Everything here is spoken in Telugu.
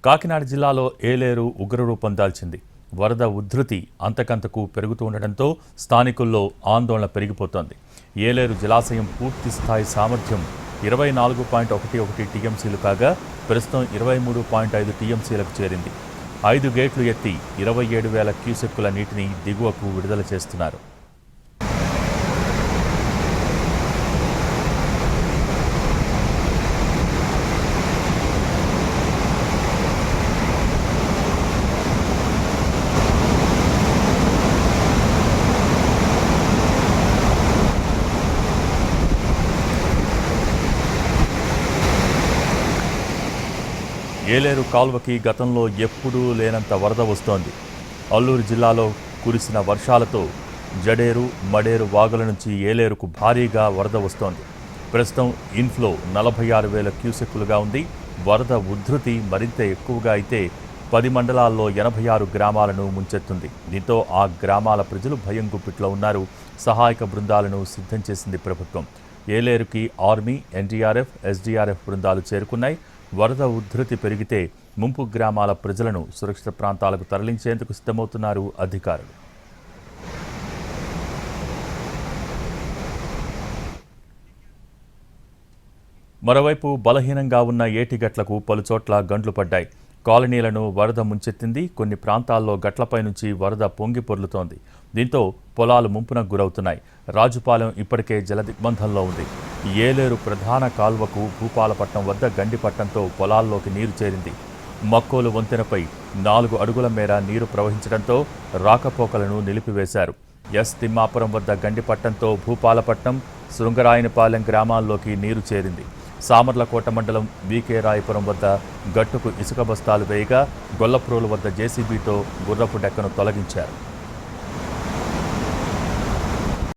కాకినాడ జిల్లాలో ఏలేరు ఉగ్రరూపం దాల్చింది. వరద ఉధృతి అంతకంతకు పెరుగుతూ ఉండడంతో స్థానికుల్లో ఆందోళన పెరిగిపోతోంది. ఏలేరు జలాశయం పూర్తి స్థాయి సామర్థ్యం 24.11 టీఎంసీలు కాగా ప్రస్తుతం 23.5 టీఎంసీలకు చేరింది. 5 గేట్లు ఎత్తి 27,000 క్యూసెక్కుల నీటిని దిగువకు విడుదల చేస్తున్నారు. ఏలేరు కాల్వకి గతంలో ఎప్పుడూ లేనంత వరద వస్తోంది. అల్లూరు జిల్లాలో కురిసిన వర్షాలతో జడేరు, మడేరు వాగుల నుంచి ఏలేరుకు భారీగా వరద వస్తోంది. ప్రస్తుతం ఇన్ఫ్లో 46,000 క్యూసెక్కులుగా ఉంది. వరద ఉధృతి మరింత ఎక్కువగా అయితే 10 మండలాల్లో 86 గ్రామాలను ముంచెత్తుంది. దీంతో ఆ గ్రామాల ప్రజలు భయం గుప్పిట్లో ఉన్నారు. సహాయక బృందాలను సిద్ధం చేసింది ప్రభుత్వం. ఏలేరుకి ఆర్మీ, ఎన్డీఆర్ఎఫ్, ఎస్డీఆర్ఎఫ్ బృందాలు చేరుకున్నాయి. వరద ఉధృతి పెరిగితే ముంపు గ్రామాల ప్రజలను సురక్షిత ప్రాంతాలకు తరలించేందుకు సిద్ధమవుతున్నారు అధికారులు. మరోవైపు బలహీనంగా ఉన్న ఏటిగట్లకు పలుచోట్ల గండ్లు పడ్డాయి. కాలనీలను వరద ముంచెత్తింది. కొన్ని ప్రాంతాల్లో గట్లపై నుంచి వరద పొంగి పొర్లుతోంది. దీంతో పొలాలు ముంపునకు గురవుతున్నాయి. రాజుపాలెం ఇప్పటికే జలదిగ్బంధంలో ఉంది. ఏలేరు ప్రధాన కాల్వకు భూపాలపట్నం వద్ద గండిపట్టంతో పొలాల్లోకి నీరు చేరింది. మక్కోలు వంతెనపై 4 అడుగుల మేర నీరు ప్రవహించడంతో రాకపోకలను నిలిపివేశారు. ఎస్ తిమ్మాపురం వద్ద గండిపట్టంతో భూపాలపట్నం, శృంగరాయనపాలెం గ్రామాల్లోకి నీరు చేరింది. సామర్లకోట మండలం వీకే రాయపురం వద్ద గట్టుకు ఇసుక బస్తాలు వేయగా గొల్లప్రోలు వద్ద జేసీబీతో గుర్రపు డెక్కను తొలగించారు.